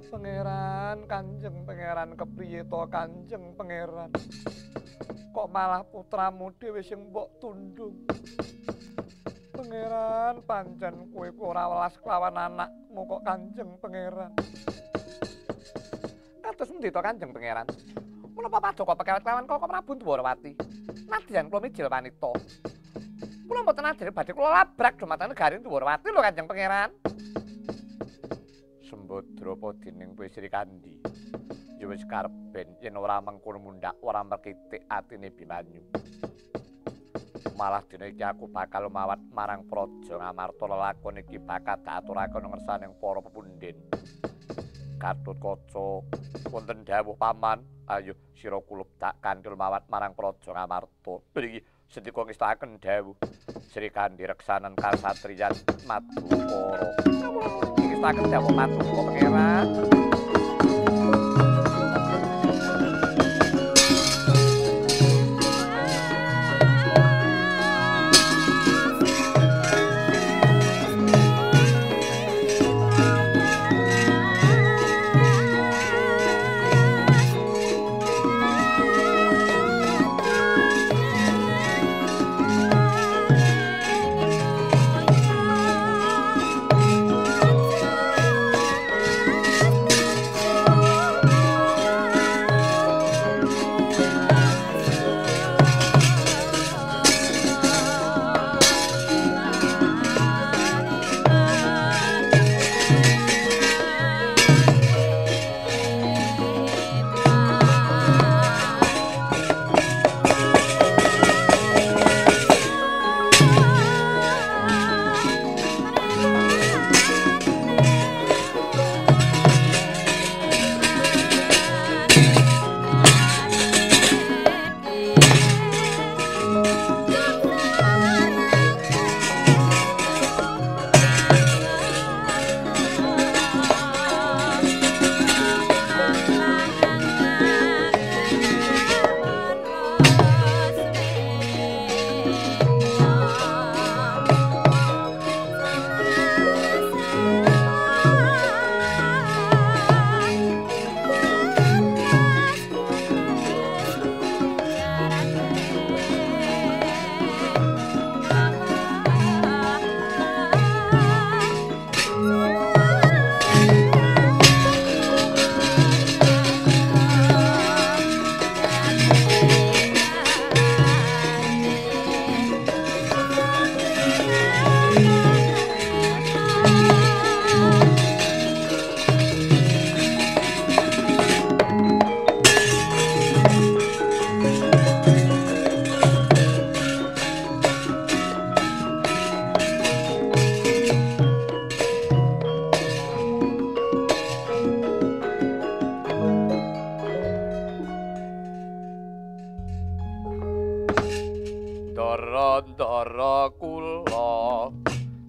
Pangeran, Kanjeng Pangeran kepriye to Kanjeng Pangeran? Kok malah putramu dhewe sing mbok tundung? Pangeran, pancen kowe ora welas kelawan anakmu kok Kanjeng Pangeran. Kados endi to Kanjeng Pangeran? Menapa padoka pekewet kelawan Koko Prabu Dwarawati? Nadyan kula mijil wanita. Kula mboten ajeng badhe kula labrak dumateng negari Dwarawati lho Kanjeng Pangeran. Sembadra padining kowe Sri Kandi. Ya wis karben yen ora mengkono mundhak ora merkitik atine Bimanyu. Malah dina iki aku bakal mawat marang Praja Ngamarta lelakon iki bakal diaturaken ngersaning para pepundhen. Gatotkaca wonten dawuh paman, ayo sira kulup tak kandhul mawat marang Praja Ngamarta. Mriki sedika ngestakaken dawuh Sri Kandi reksanen kasatriyan Madukara. Ngestakaken dawuh Madukara Pangeran.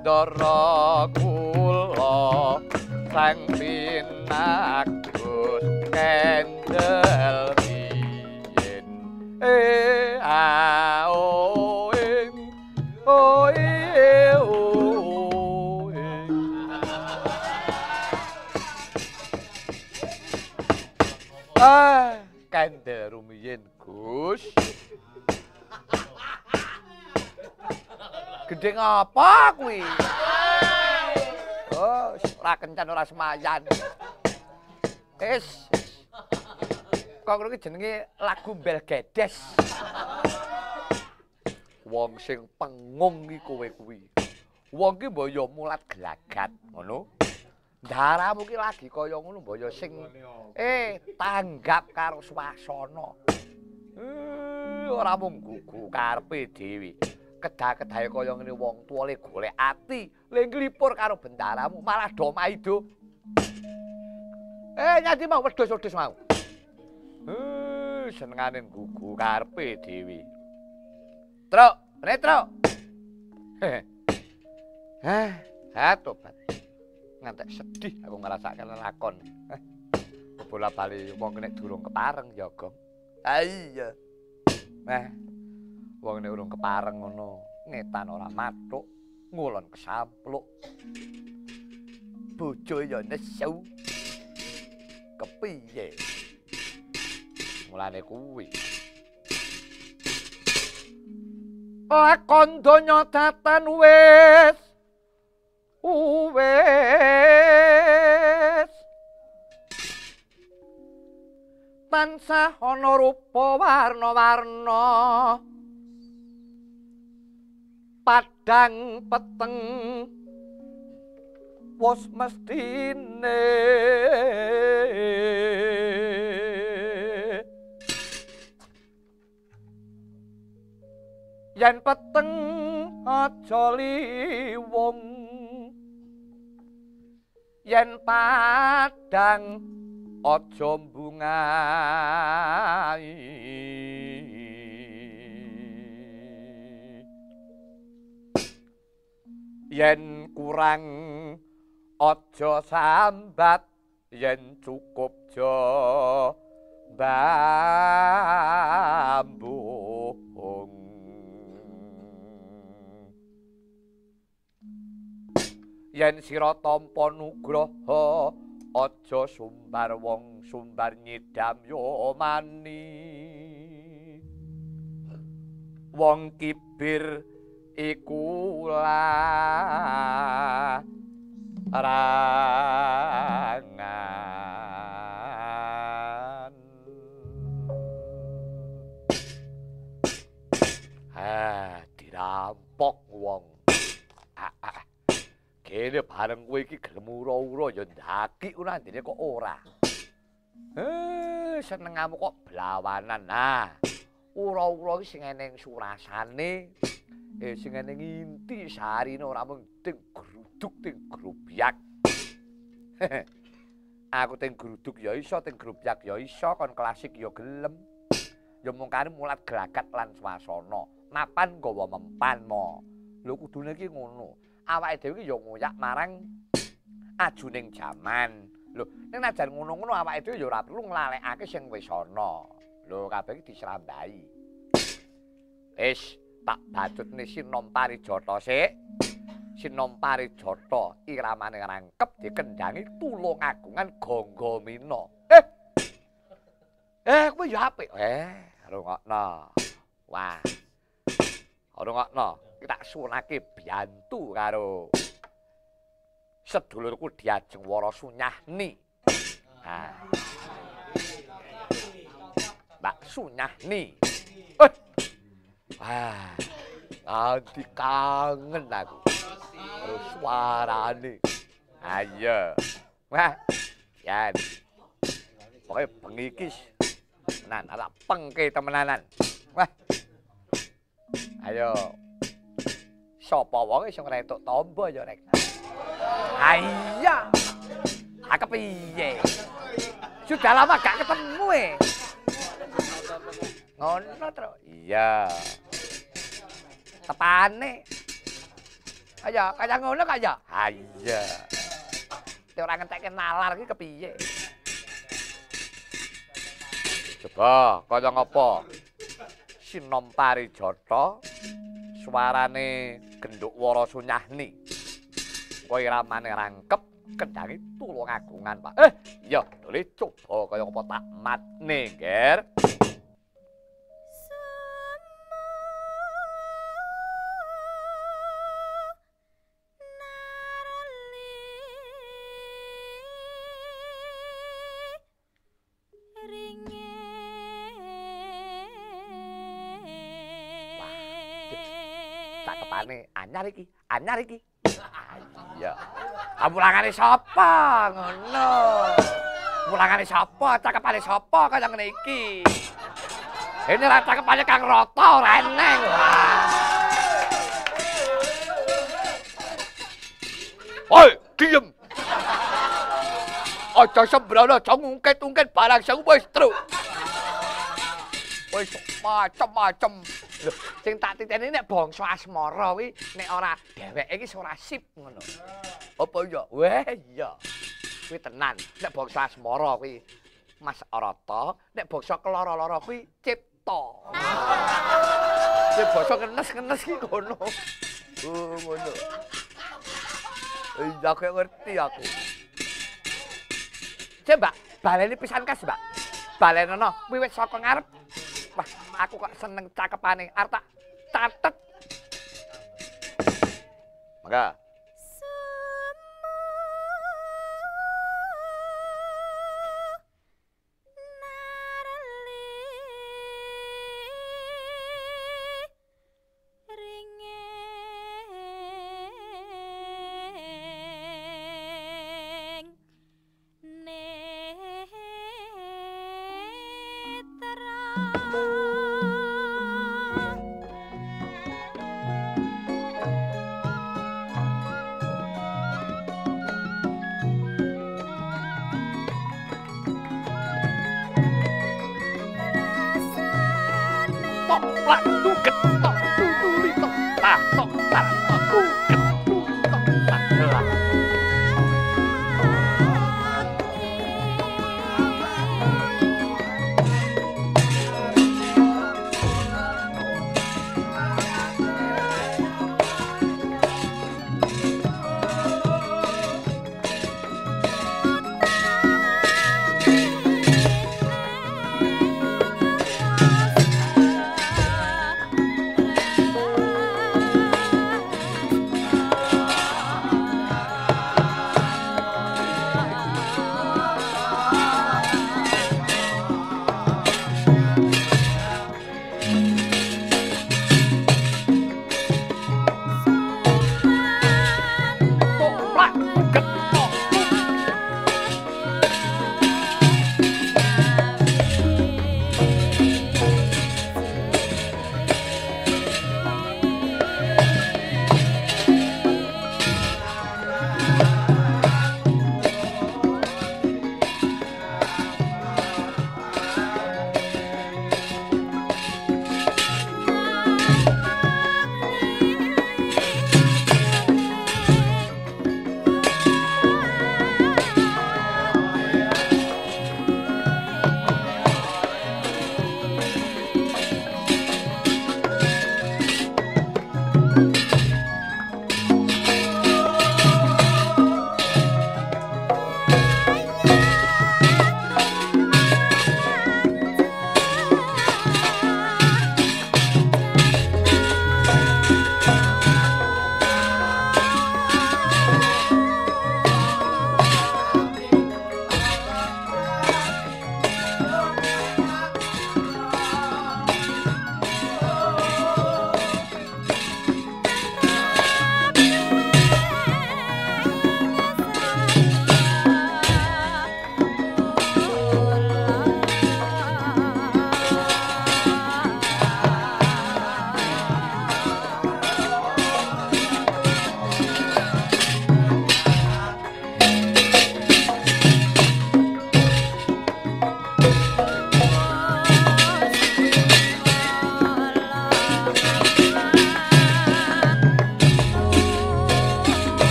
Ndara kula sang pinagus kendel riyen o ing o ing kendel rumiyin Gus. Gede ngapa kuwi? Oh, ora kencan ora semayan. Kok ngono ki jenenge lagu Bel Gedes. Wong sing pengung iki kowe kuwi. Wong ki mbaya mulat gelagat, ngono. Ndaramu ki lagi kaya ngono mbaya sing tanggap karo swasana. Ora mung gugu karepe dhewe. Kedah-kedahe kaya ngene wong tuwa le golek ati, le nglipur karo bendaramu malah do maido. Nyati mau wedhus-wedhus mau. Senengane gugu karepe dhewe. Truk, Truk. Tobat. Ngantek sedih aku ngrasake lelakon. Bola-bali wong nek durung kepareng ya, Gong. Iya. Wong nek urung kepareng ngono, ngetan ora mathuk, ngulon kesampluk. Bojo ya nesu. kepiye. Mulane kuwi. Lakon donya datan wis tansah ana rupa warna-warna padhang peteng wis mestine yen peteng aja liwung yen padhang aja mbungai yen kurang aja sambat yen cukup jo bambung yen sira tampa nugraha aja sumbar wong sumbar nyidam yo mani wong kibir iku larangan dirampok wong kene bareng kowe iki gelem ura-ura ya ndaki nandine kok ora. Senengamu kok blawanan. Nah, ura-ura iki sing eneng surasane, sing eneng inti sarine ora mung ting gruduk ting grubyak. Aku ting gruduk ya iso, ting grubyak ya iso, kon klasik ya gelem. Ya mung kare mulat gelagat lan swasana. Mapan nggawa mempan mo. Lho kudune iki ngono. Awake dhewe iki ya ngoyak marang ajuning jaman. Lho, nek najan ngono-ngono awake dhewe ya ora perlu nglalekake sing wis ana. Lho, kabeh iki disrambahi. Wis tak bacutne Sinom Parijata sik. Sinom Parijata iramane rangkep dikendangi Tulungagungan Gangamina. Kowe ya apik. Rungokno. Wah. Rungokno. Tak sunake biantu karo sedulurku Diajeng Wara Sunyahni. Nah. Mbak Sunyahni. Wah. Nanti kangen aku. Terus suarane. Ayo. Wah. Yan. Pokoke bengi iki tenan, ala pengke temenanan. Wah. Ayo. Sapa wong sing retuk tombo ya rek. Iya. Kepiye? Sudah lama gak ketemu Ngono tro. Iya. Tepane. Ayo, kaya ngono kaya. Iya. Nek ora ngentekke nalar iki kepiye? Coba kaya ngapa? Sinom Parijata suarane Genduk Wara Sunyahni. Kowe ramane rangkep kendangi Tulungagungan, Pak. Iya, dole coba kaya apa tak matne, Ger. Anyar iki. Iya. Mulangane sapa ngono? Mulangane sapa? Cakepane sapa kaya ngene iki? Ini ra cakepane Kang Rata ora eneng. Oi, diem. Aja sembrono, aja ngungkit-ungkit barang sing wis truk. Wis macem-macem. Lho, sing tak titeni nek bangsa asmara kuwi nek ora dheweke iki ora sip ngono. Apa iya? Wah, iya. Kuwi tenan. Nek bangsa asmara kuwi Mas Arata, nek bangsa keloro-loro kuwi Cipta. Nek bangsa kenes-kenes iki ngono. Ngono. Iya, aku ngerti aku. Cek, Mbak, baleni pisan kas, Mbak. Balenono wiwit saka ngarep. Wah, aku kok seneng cakepane. Arep tak catet. Mangga.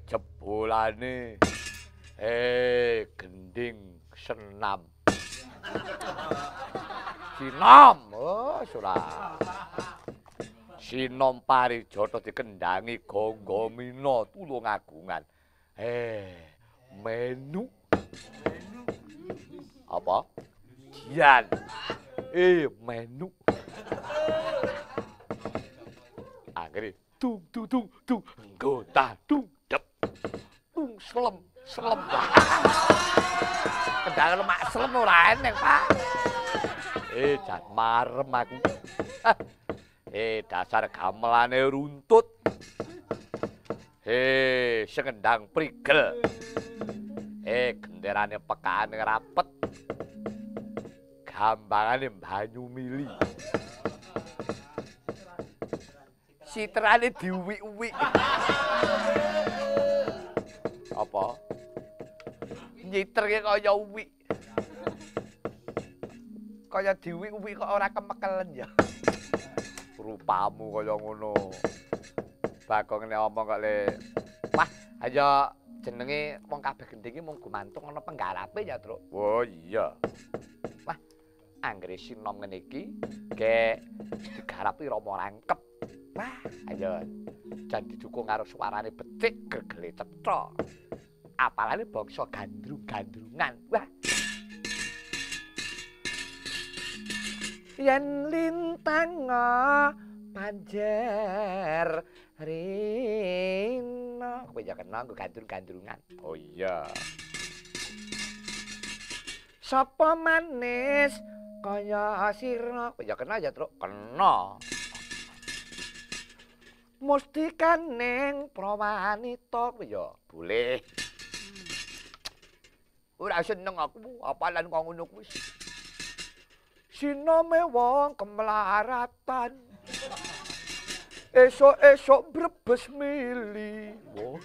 Jebolane gending senam. Sinom, oh surah. Sinom Parijata dikendangi Gangga Mina Tulungagungan. Menu. Apa? Dian. Menu. Akhirnya tung tung tung tung anggota tung dep tung selem selem. Kendang lemak selem ora eneng, Pak. Jan marem aku. Dasar gamelane runtut. Sengendang prigel. Genderane pekane rapet. Gambangane banyu mili. Citrane diuwik-uwik. Apa? Nyiterke kaya uwik. Kaya diuwik-uwik kok ora kemekelen ya. Rupamu kaya ngono. Bagong nek omong kok le. Wah, ayo jenenge wong kabeh gendhe iki mung gumantung ana penggarape ya, Truk. Oh iya. Wah, anggere sinom ngene iki ge digarapi Rama rangkep. Wah, ayo jan didukung karo suarane becik gegele cetha. Apalane bangsa gandrung-gandrungan. Wah. Yen lintang panjer rino kowe ya kena nggo gandrung-gandrungan. Oh iya. Sapa manis kaya sirna kowe ya kena ya, Truk. Kena. Mustikan ning prawanita kowe ya boleh. Ora seneng aku apalan kok ngono kuwi. Sinome wong kemlaratan. Esok-esok brebes mili. Oh.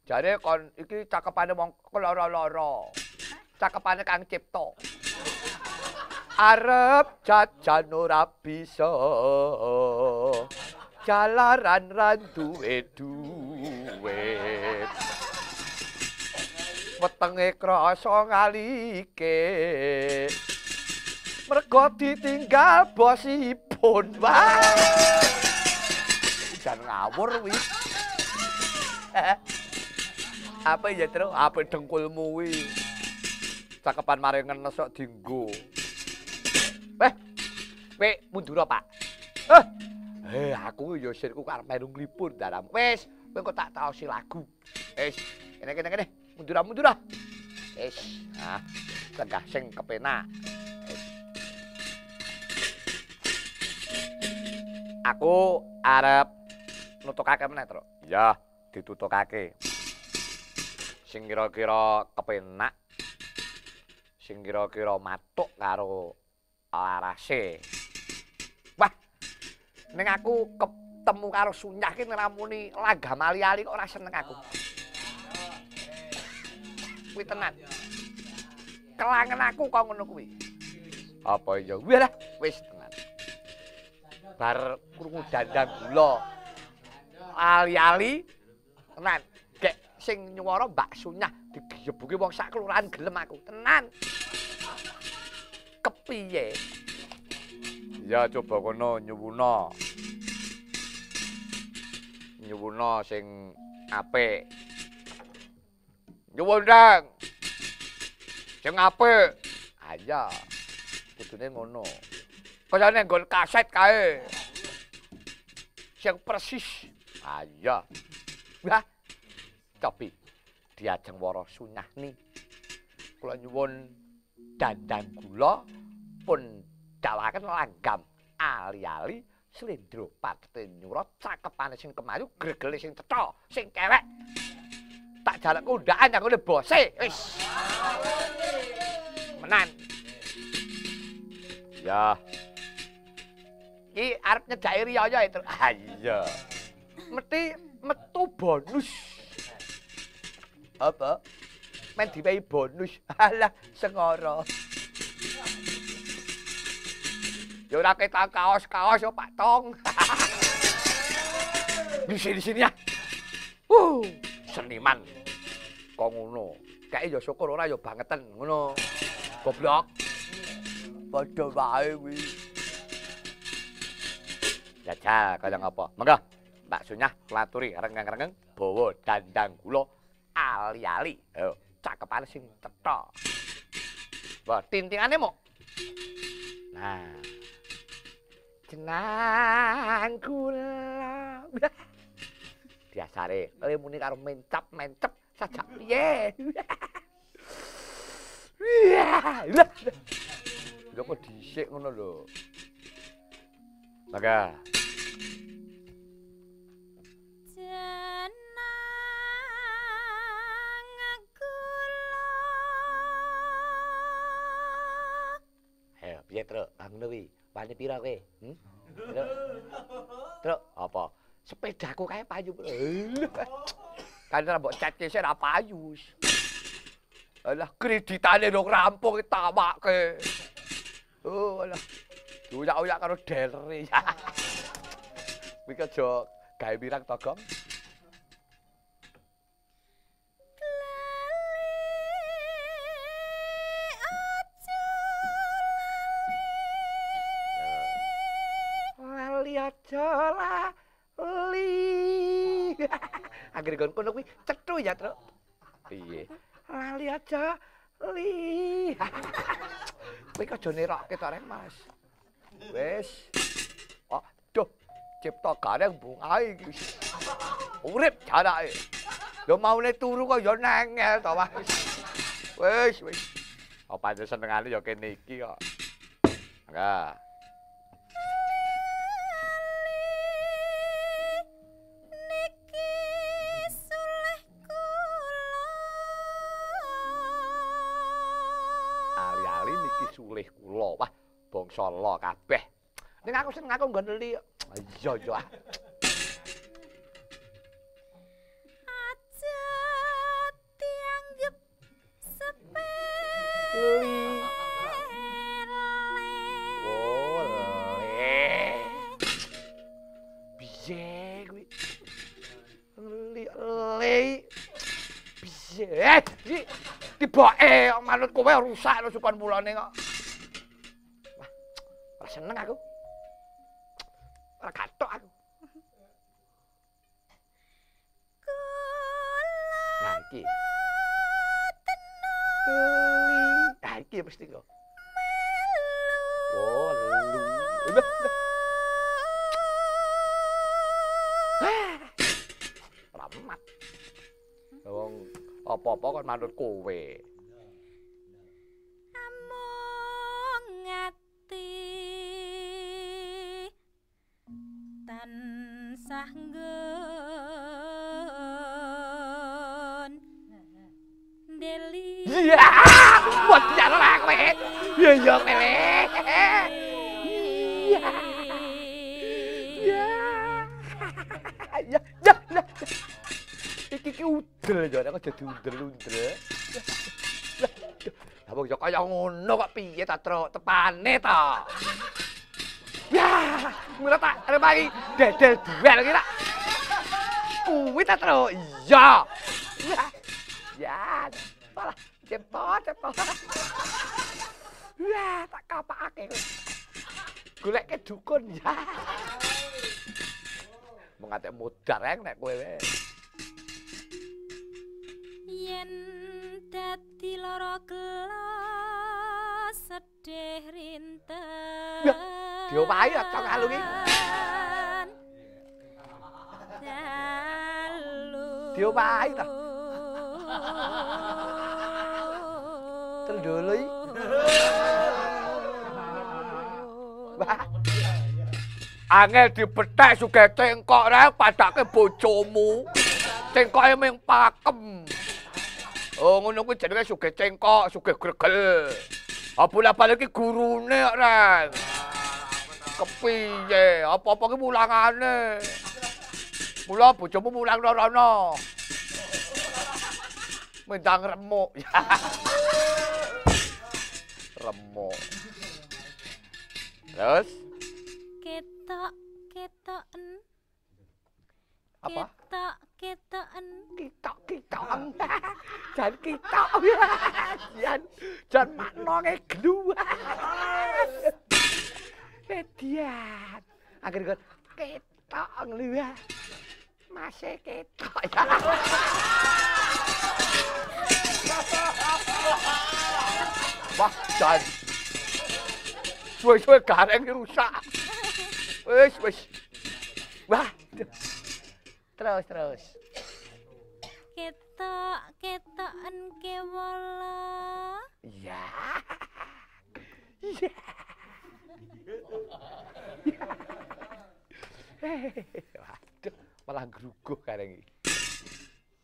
Jare kon iki cakepane wong keloro-loro. Cakepane Kang Cipta. Arep jajan ora bisa. Jalaran duwe duwit. Wetenge krasa ngalike. Mergo ditinggal bosipun. Wah. Jan ngawur wis. Apa ya, Tru? Apa dengkulmu kuwi? Cakepan mari ngenes kok dienggo. Kowe mundur, Pak. Aku ya sirku karep melu nglipur dalam. Wis, kowe kok tak taosi lagu. Wis, kene. Mundur. Wis, tengah sing kepenak. Aku arep nutukake meneh, Truk. Ya, ditutukake. Sing kira-kira kepenak. Sing kira-kira matuk karo larase. Wah. Ning aku ketemu karo Sunyah ki ngramuni langgam ali-ali kok ora seneng aku. Kuwi tenan. Kelangen aku kok ngono kuwi. Apa iya? Walah, wis tenan. Bar krungu dandang gula. Ali-ali tenan. Gek sing nyuwara Mbak Sunyah digebuki wong sak kelurahan gelem aku. Tenan. Kepiye? Ya coba kono nyuwuna. Nyuwuna sing apik. Nyuwun Dang. Sing apik. Ayo. Kudune ngono. Kayane nggon kaset kae. Sing persis. Ayo. Wah. Tapi diajeng wara Sunyah ni. Kula nyuwun dandang gula pun dawaken langgam ali-ali slendra patete nyurat cakepane sing kemayu gregele sing cetha sing kewek tak jaluk kondakan aku le bose wis menan ya iki arep nyedaki riyaya itu iya mesti metu bonus apa men diwehi bonus alah sengara ya ora ketok kaos-kaos yo Pak Tong. Di sini ya. Seniman. Kok ngono. Kae ya syukur ora ya bangeten ngono. Goblok. Padha wae kuwi. Jajal kaya ngapa? Monggo. Mbak Sunyah klaturi rengeng-rengeng bawa dandang gula ali-ali. Yo, cakepane sing cetha. Wah, tintingane mo. Nah. Jenang kula. Biasane kowe muni karo mencap-mencep sajak piye. Ya kok dhisik ngono lho. Maka ayo, piye, Truk? Ngono kuwi. Wani pira kowe? Truk. Truk, apa? Sepedaku kae payu. Kan ora mbok cat sik ora payu. Alah, kreditane dong rampung tawakke. Oh, alah. Uyak-uyak karo deleri. Kuwi aja gawe pirang togong. Lali aja lali. Anggere kono kuwi cethu ya, Truk. Piye? Lali aja li. Kowe aja nerokke to rek, Mas. Wis. Aduh, cipta gareng bungae iki. Urip jarake. Lho maune turu kok ya nengel to, Mas. Wis. Apa aja senengane ya kene iki kok. Enggak. Ali-ali niki sulih kula. Wah, bangsa lo kabeh. Ning aku seneng aku nggon li. Iya. Aja dianggep sepele. Piye kuwi? Li. Piye? Tibake manut kowe rusak lho sukon mulane kok. Wah, ora seneng aku. Ora katok aku. Nah iki. Nah iki mesti kok. Oh, lu. Ramat. Wong apa-apa kon manut kowe. Amung ati tansah nggon deli. Iya, buat jalan kowe. Iya kowe. Ya. Iki udel ya, nek dadi undel-undel. Lah wong ya kaya ngono kok piye ta, Truk? Tepane ta. Ya, mula tak remangi dedel duel iki tak. Kuwi ta, Truk? Iya. Ya. Malah cepot. Ya, tak kapakake kowe. Goleke dukun ya. Mengate modar nek kowe wis. Yen dadi lara gelas sedih rinten. Diopahi aja kalu iki. Diopahi ta. Tendolo iki. Wah. Angel dibethek sugih cengkok rek padake bojomu. Cengkoke ming pakem. Oh ngono kuwi jenenge sugih cengkok, sugih gregel. Bola-bali iki gurune kok, Ren. Kepiye? Apa-apa ki mulangane. Mula bojomu mulang rono. Mendang remuk. Remuk. Terus? Ketoken. Apa? Ketoken. Kitok-kitoken. Jan kitok. Jan maknane glu. Edian. Akhire ketok nglu. Masih ketok. Wah, Jan. Suwe-suwe gareng rusak. Wis. Wah. Terus. Ketoken kewala. Iya. Waduh, malah gruguh kareng iki.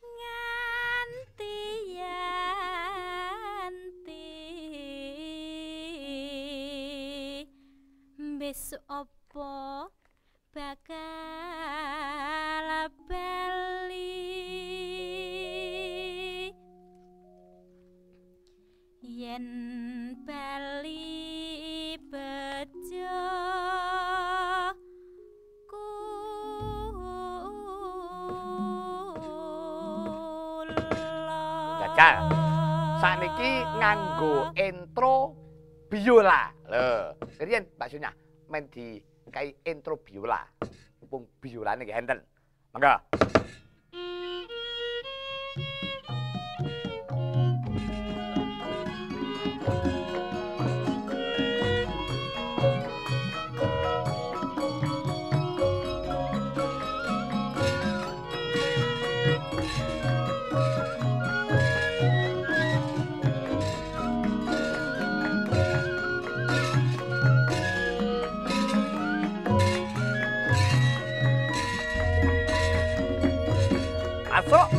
Nganti yanti besok apa bakal bali yen bali bejo Jajal. Saniki nganggo intro biola. Lho, riyen Mbak Sunya men di kai intro biola. Mumpung biolane nggih enten. Mangga. Masuk.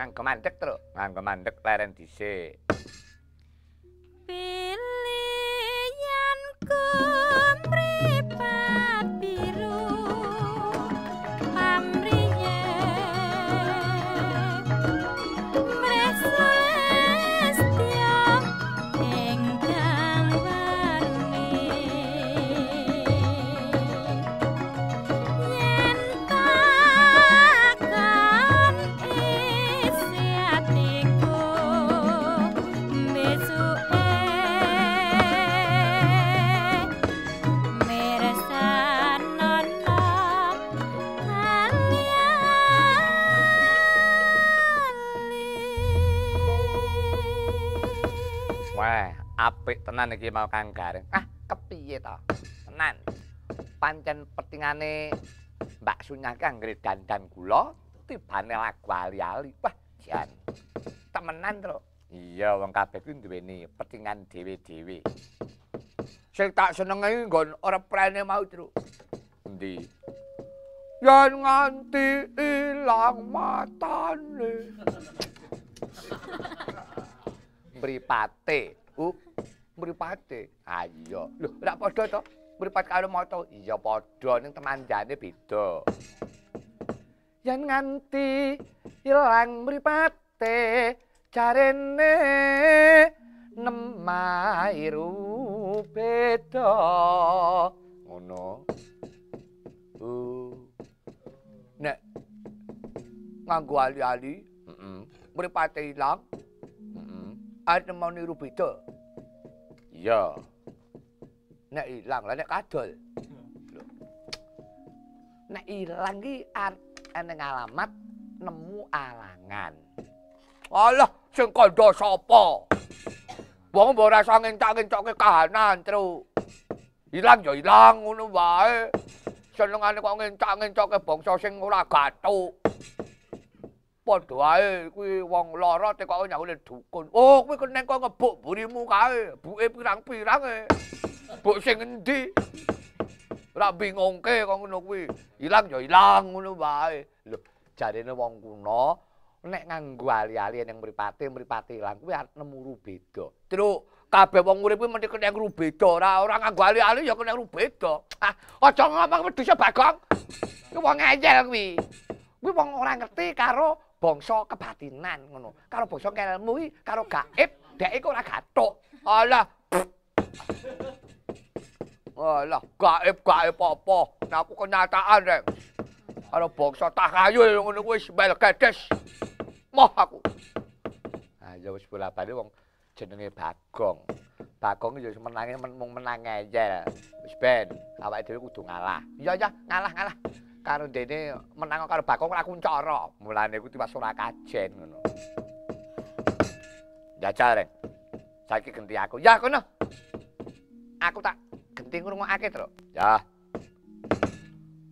Nganggo mandek terus, nganggo mandek leren dhisik. Pilihanku mripat biru pamriye mresulestya ingkang warni yen takon isi atiku besuke mirsanono ali-ali. Wah, apik tenan iki mau Kang Gareng. Ah, kepiye to? Tenan. Pancen petingane Mbak Sunya ki anggere dandan kula tibane lagu ali-ali. Wah, jan. Temenan to. Iya, wong kabeh kuwi duweni petingan dhewe-dhewe. Sing tak senengi nggon reprene mau, Tru. Endi? Yen nganti ilang matane. Mripate. Mripate. Ah iya. Lho, ora padha to? Mripat karo mata. Iya padha ning temandane beda. Yen nganti ilang mripate jarene nemairu beda. Ngono. Nek nganggo ali-ali, mripate ilang. Arep mau niru beda. Iya. Nek ilang, lah nek kadol. Lho. Nek ilang ki eneng alamat nemu alangan. Alah, sing kandha sapa? Wong mbok rasa ngencak-ngencokke kahanan, Tru. Ilang ya ilang ngono wae. Senengane kok ngencak-ngencokke bangsa sing ora gathuk. Padha wae kuwi wong lara tekoke nyawune dukun. Oh, kuwi keneng kok ngebuk burimu kae. Buke pirang-pirang e. Buk sing endi? Ora bingungke kok ngono kuwi. Ilang ya ilang ngono wae. Lho, jarene wong kuna nek nganggo ali-ali ning mripate ilang kuwi arep nemu rubeda. Truk, kabeh wong urip kuwi mesti kena rubeda, ora nganggo ali-ali ya kena rubeda. Ah, aja ngomong wedhus Bagong. Kuwi wong ngeyel kuwi. Kuwi wong ora ngerti karo bangsa kebatinan ngono. Karo bangsa ilmu iki karo gaib, dhek iku ora gathuk. Alah. Alah, gaib apa? Nek aku kenyataan rek. Karo bangsa takhayul ngono kuwi semel gedes. Moh aku. Ah ya wis bola-bali wong jenenge Bagong. Bagong ya mung menang ngeyel. Wis ben, awake dhewe kudu ngalah. Iya ngalah. Karo dene menang karo Bagong ora kuncara. Mulane ku tiwas ora kajen ngono. Jajal rek. Saiki genti aku. Ya kono. Aku tak genti ngrungokake, Truk. Ya.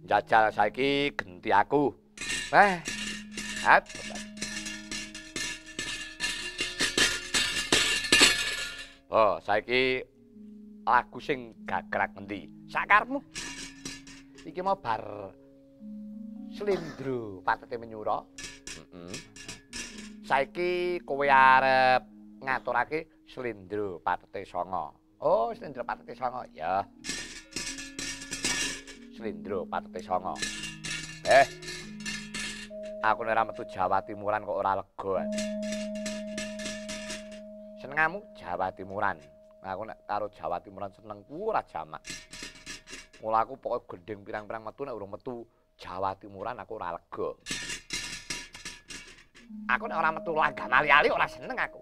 Jajal saiki genti aku. Hat. Oh, saiki lagu sing gagrak endi? Sakarepmu. Iki mau bar Slendro patete menyura. Saiki kowe arep ngaturake Slendro patete songo. Oh, Slendro patete songo. Ya. Slendro patete songo. Aku nek ora metu Jawa Timuran kok ora lega. Senengamu Jawa Timuran. Aku nek karo Jawa Timuran senengku ora jamak. Mula aku pokoke gendeng pirang-pirang metu nek urung metu Jawa Timuran aku ora lega. Aku nek ora metu langgam ali-ali ora seneng aku.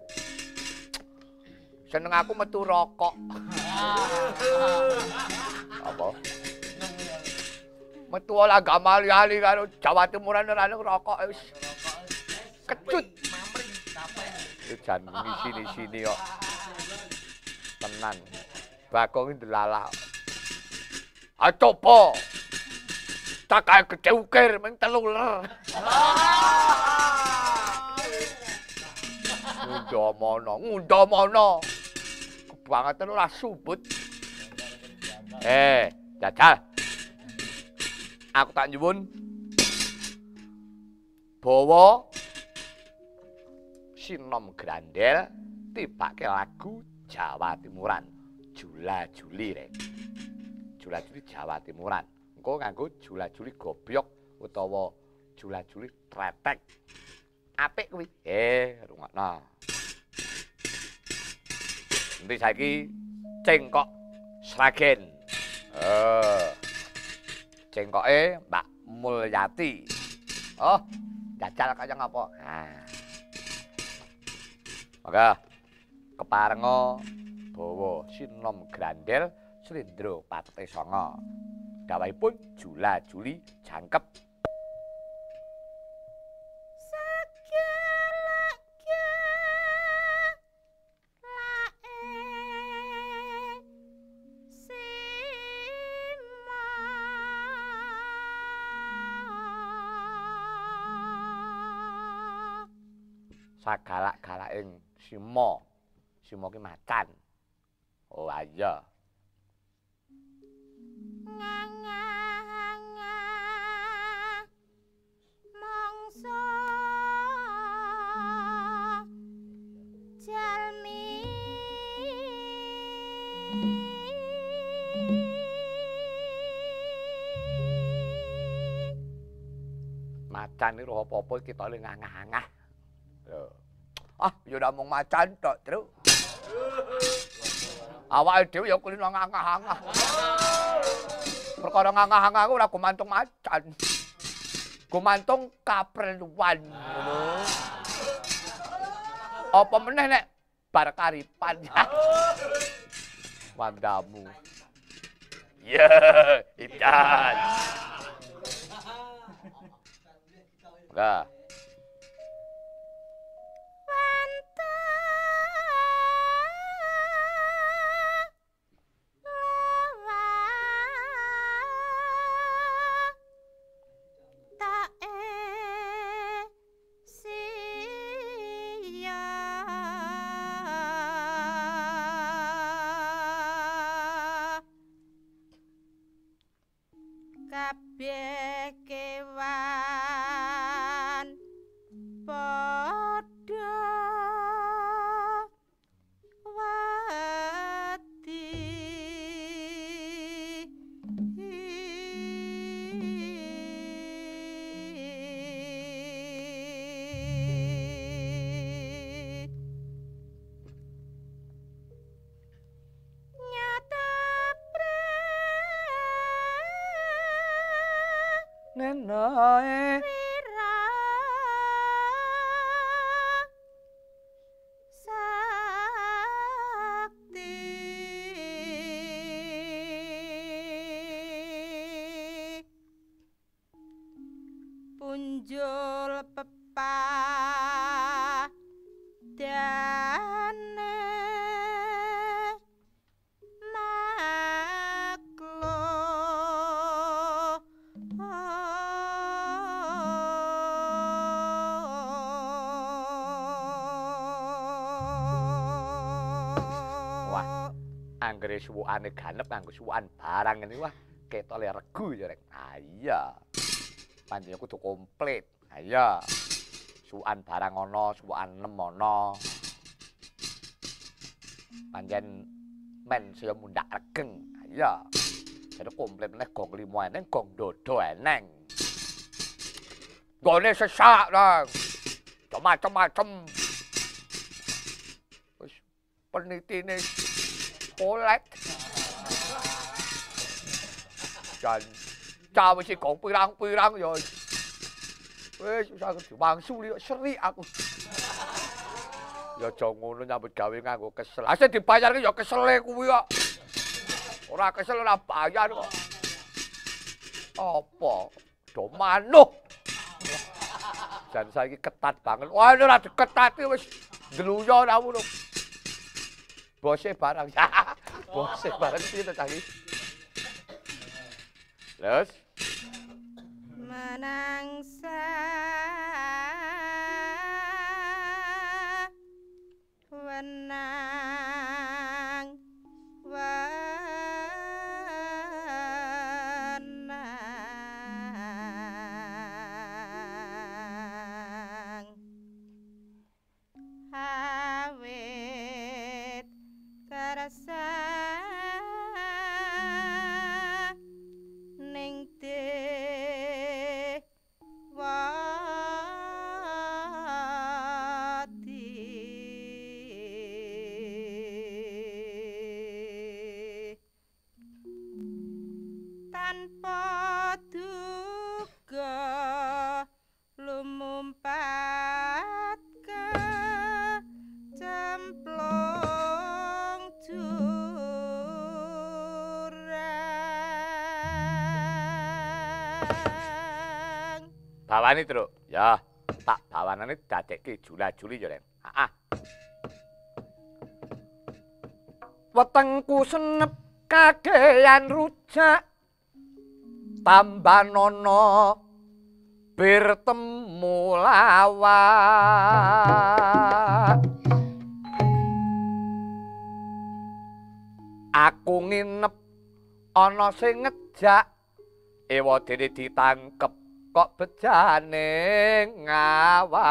Seneng aku metu rokok. Apa? Metu langgam ali-ali karo Jawa Timuran ora rokok wis kecut. Jan ngisi-sini kok. Tenan. Bagong iki ndelalah. Ah coba. Tak kae gede ukir ming 3 ler. Ngunda-mono. Kebangetan ora subut. Jajal. Aku tak nyuwun. Bawa Sinom Grandel tibake lagu Jawa Timuran. Jula-juli rek. Jula-juli Jawa Timuran. Engko nganggo jula-juli gobyok utawa jula-juli tretek. Apik kuwi. Rungokno. Endi saiki cengkok Sragen. Cengkoke Mbak Mulyati. Oh, jajal kaya ngapa? Maka keparenga bawa Sinom Grandel Slendro patete songo. Dawahipun jula-juli jangkep. Sagalak-galaking Sima. Sima ki macan. Oh iya. Mongso jalmi macan iki ora apa-apa kita le ngangah-angah. Lho. Ah, ya ora mung macan tok, Tru. Awake dhewe ya kulino ngangah-angah. Perkara ngangah-angah aku ora gumantung macan. gumantung kapreluan ngono. Apa meneh nek bar karipan. Wandamu. Ya, ikan. Enggak. Kabeh kewan padha Nenae punjul pepadane anggere suwukane ganep kanggo suwukan barang ngene wah ketok le regu ya rek. Ah iya. Panjenengan kudu komplit. Ah iya. Suwukan barang ana, suwukan nem ana. Panjen men saya mundak regeng. Ah iya. Jadi komplit meneh gong limo eneng, gong dodo eneng. Gone sesak nang. Macem-macem. Wis penitine Oleh dan cawe si gong pirang-pirang ya wis aku diwangsu liyo seri aku ya aja ngono nyambut gawe nganggo kesel asih dibayarke ya kesele kuwi kok ora kesel ora bayar kok apa do manuk dan saiki ketat banget wah ora diketati wis dluyo aku bose barang ya bose barang piye to cah iki terus menangsa wenang wenang awit karasa ning tanpa duga lumumpat ke cemplung jurang bawani truk ya tak bawanane dadekke jula-juli ya Ren heeh wetengku senep kakean rujak tambanono bertemu lawan aku nginep ana sing ngejak ewadene ditangkep kok bejane ngawah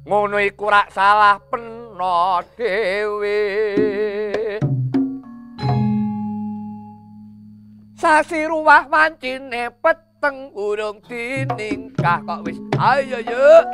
ngono iku rak salah peno dhewe sasi ruwah wancine peteng urung diningkah kok wis ayo yuk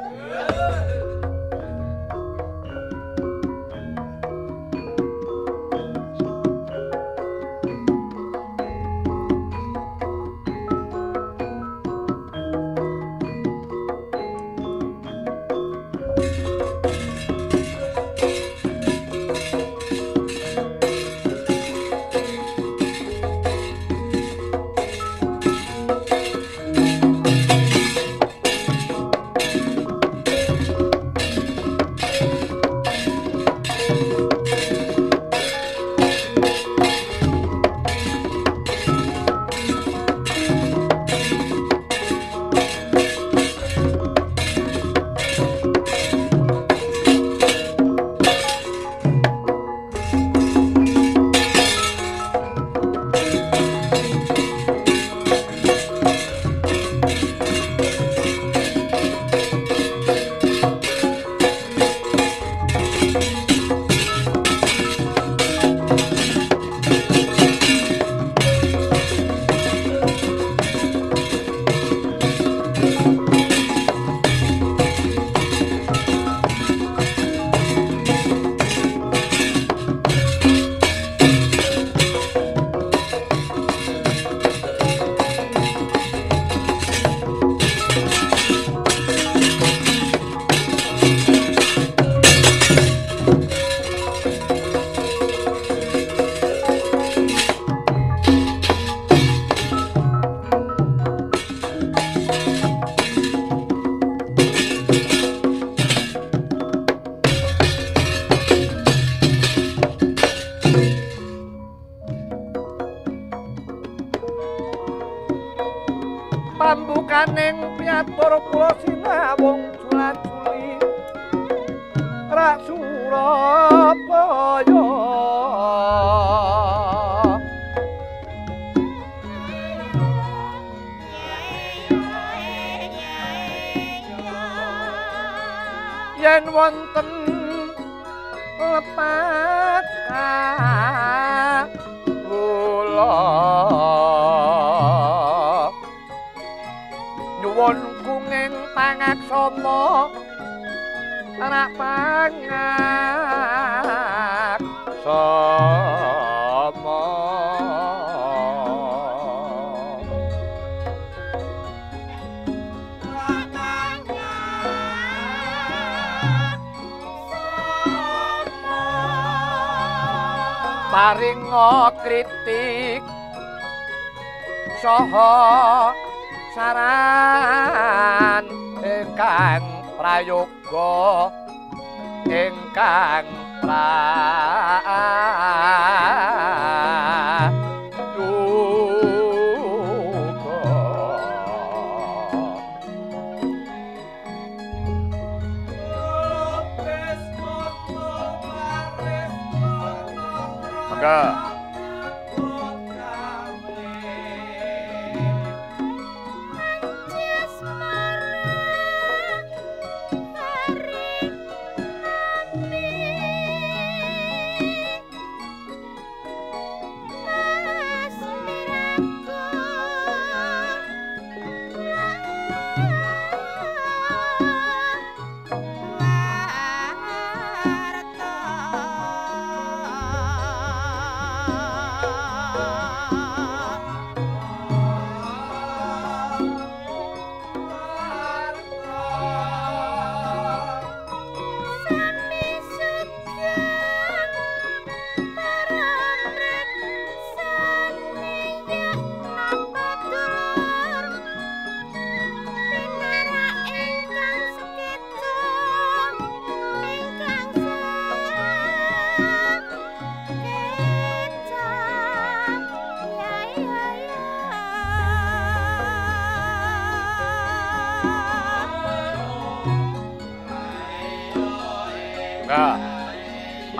pambukaning piatur kula sinawung julajuli rak Surabaya yen wonten lepat kula nyuwun kunging pangaksama anak pangaksama paringa kritik saha saran ingkang prayoga ingkang prayoga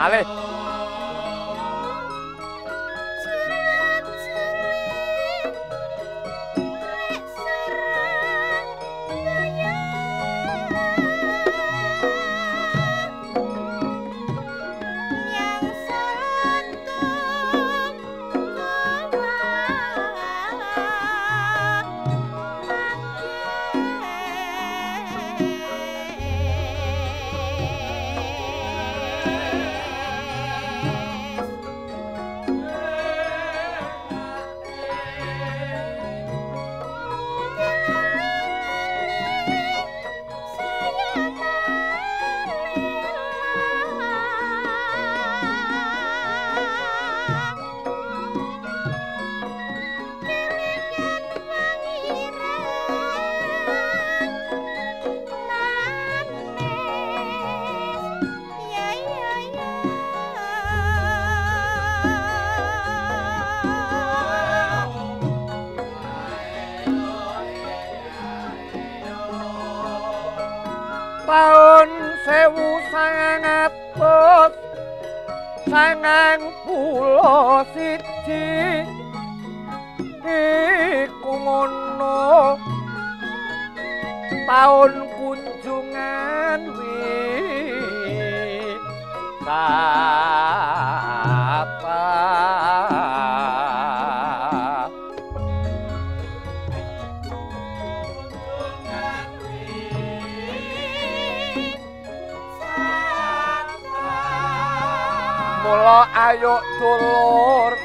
malih taun 1991 iku ngono taun kunjungan wisata mula ayo dulur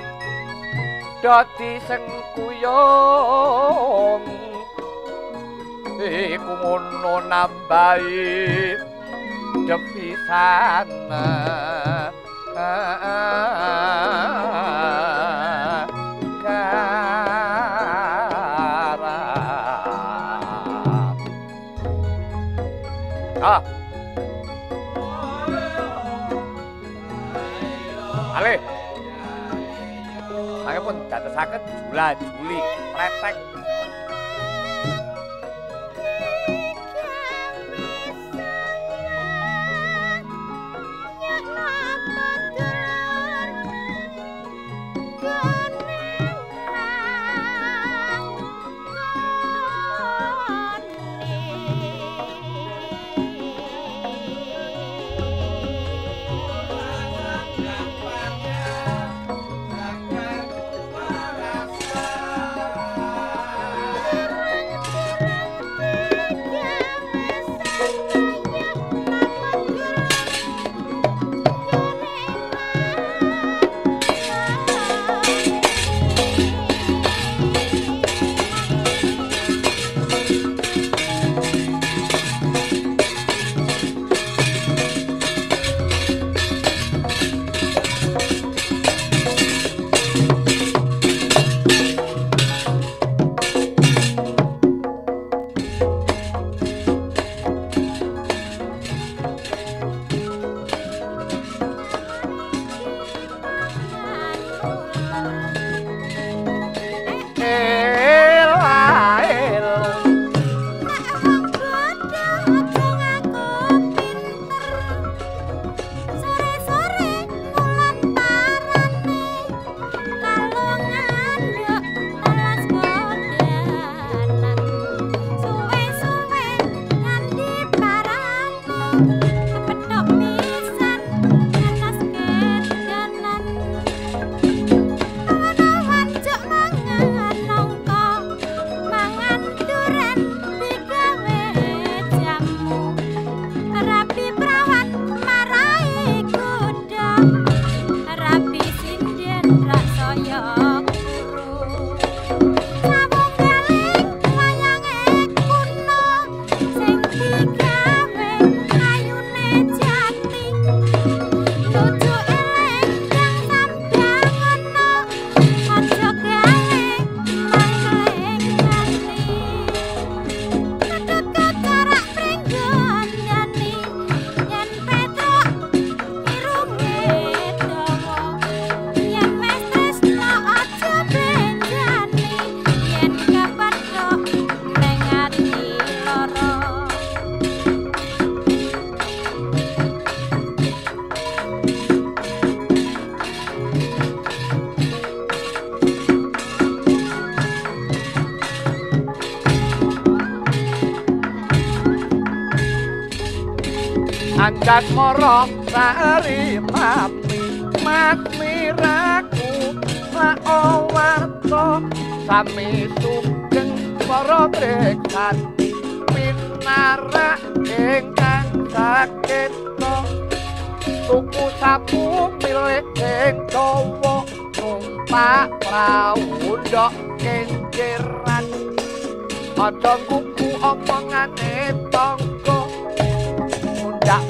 dadi sengkuyung iku ngono nambahi depisan Ale. Mangkepun dadosaken jula-juli pretek. Anjak moro sari mami raku maowarto sami sugeng para breksani pinara ingkang saketa tuku sapu milik ing dawa numpak prau ndok kenceran aja kuku omongane tangga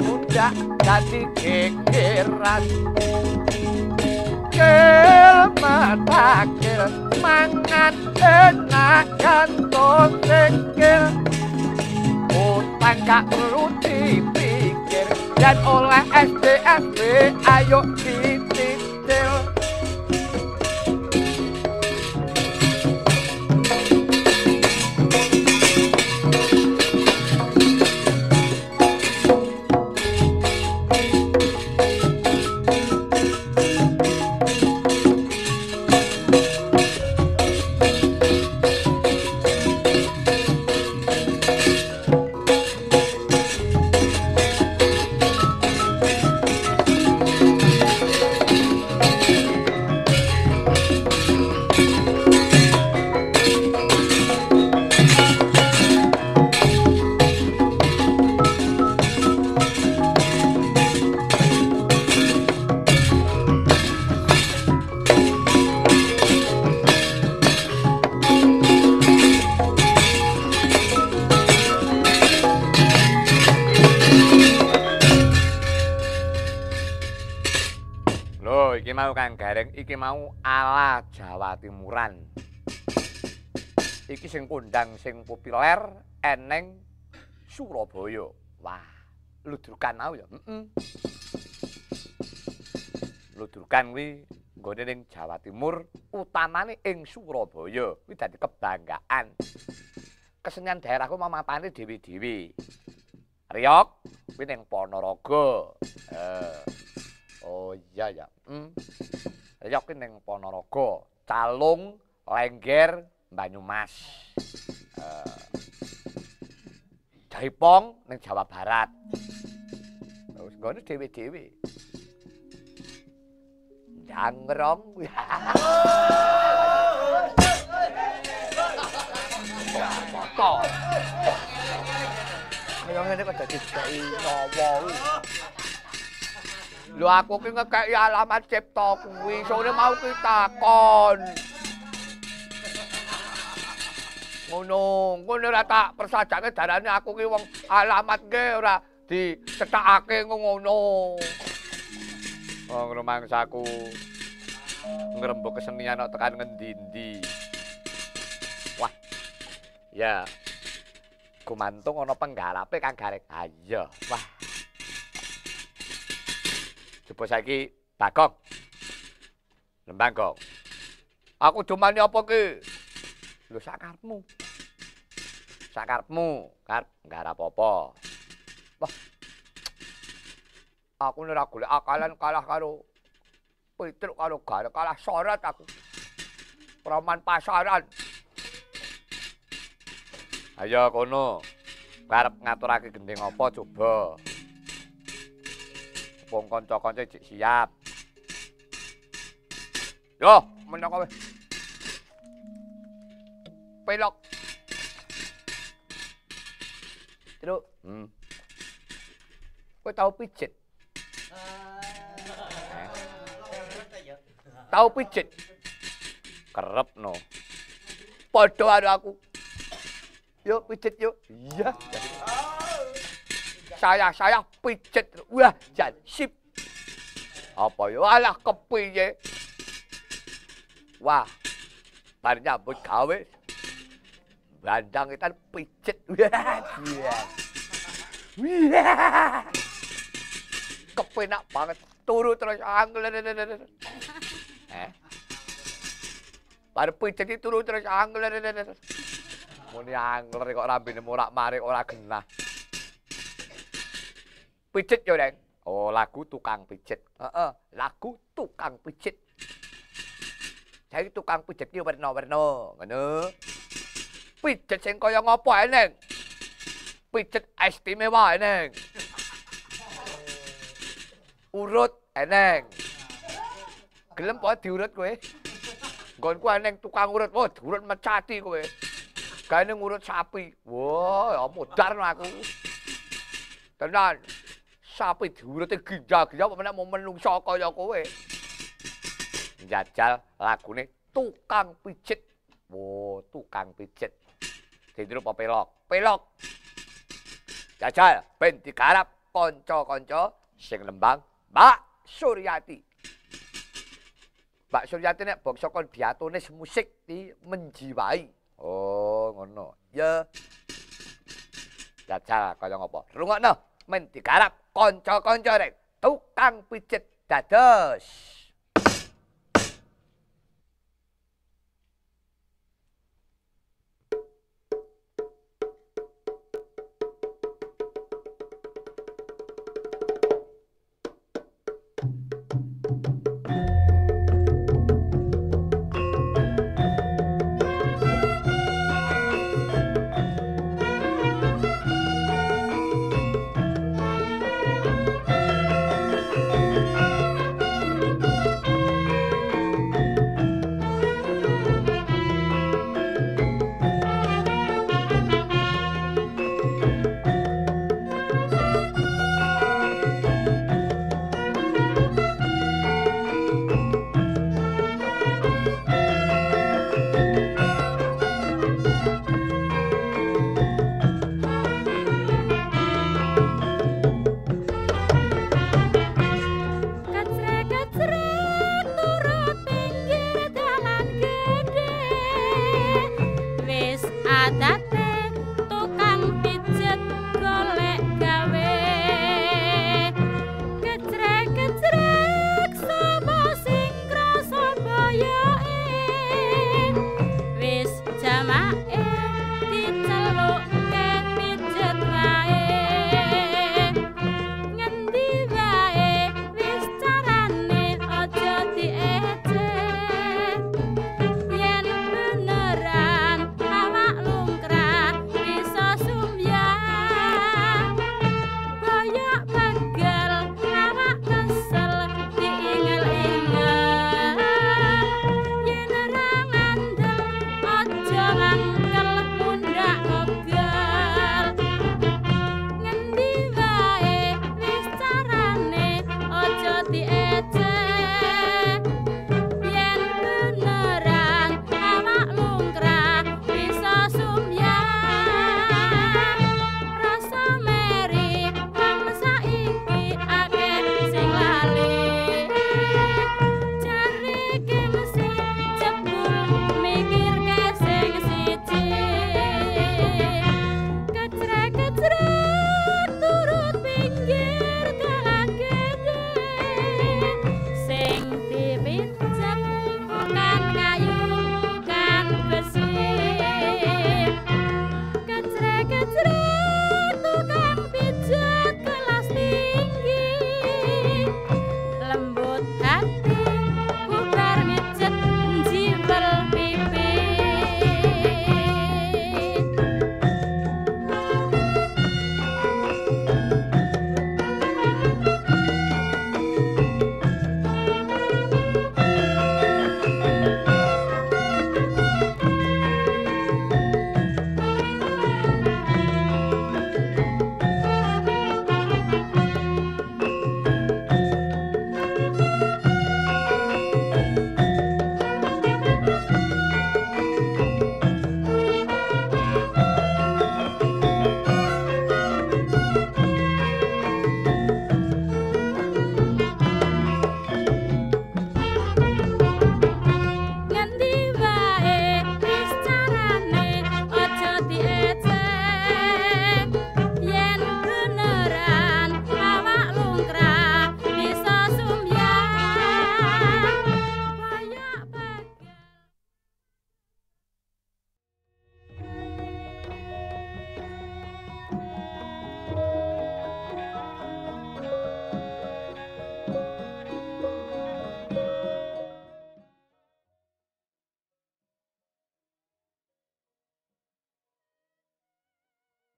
mundak dadi gegeran matakil mangan enak kantong sikil utang gak perlu dipikir dan oleh SDFB ayo dicicil. mau Kang Gareng iki mau ala Jawa Timuran. Iki sing kondang sing populer eneng Surabaya. Wah, ludrukan mau ya. Ludrukan kuwi nggone ning Jawa Timur, utamane ing Surabaya. Kuwi dadi kebanggaan. Kesenian daerahku mamapane dhewe-dhewe. Riok kuwi ning Ponorogo. Oh iya ya. Riok kuwi ning Ponorogo, Calung, Lengger, Banyumas. Jaipong ning Jawa Barat. Terus nggone dhewe-dhewe. Jangrong. Foto. Kaya ngene kok dadi dai nyawa. Lho aku ki ngekeki alamat cipta kuwi, sore mau ki takon. Ngono ora tak persajake darane aku ki wong alamat ki ora dicethakake ngono. Wong rumangsaku ngrembug kesenian kok tekan ngendi-endi. Wah. Ya. Gumantung ana penggarape Kang Gareng. Ha iya. Wah. Coba saiki Bagong. Lembang Gong. Aku dumani apa ki? Lho sakarepmu. Sakarepmu, karep nggarap apa? Wah. Aku ora golek akalan kalah karo Petruk karo Gareng, kalah sorot aku. Praman pasaran. Ayo kono. Karep ngaturake gending apa coba. Wong kanca-kanca cek siap. Yo, meneng kowe. Pelok. Truk. Kowe tau pijet? Tau pijet? Kerep no. Padha karo aku. Yuk pijet yuk. Iya. Saya pijet. Wah, jan sip. Apa yo alah kepiye? Wah. Bar nyambut gawe. Bandang kita pijet. Wah. Kepenak banget. Turu terus angel. Bar pijet turu terus angel. Muni angler kok rambine morak-marik ora genah. Pijet yo, Deng. Oh, lagu tukang pijet. Heeh, lagu tukang pijet. Saiki tukang pijet ki werna-werna, ngono. Pijet sing kaya ngopo ae, Neng? Pijet istimewa ae, Neng. Urut eneng. Gelem apa diurut kowe? Nggonku eneng tukang urut. Oh, diurut mecati kowe. Gaene ngurut sapi. Wah, ya modar aku. Tenan. Sapi diurute ginjal-ginjal apa meneh mau menungso kaya kowe. Njajal lagune tukang pijet. Oh, tukang pijet. Didrup apa pelok? Pelok. Jajal ben digarap kanca-kanca sing Lembang, Mbak Suryati. Mbak Suryati nek bangsa kon biatonis musik di menjiwai. Oh, ngono. Ya. Jajal kaya ngopo? Rungokno, men digarap kanca-kanca rek tukang pijet dados. Sreng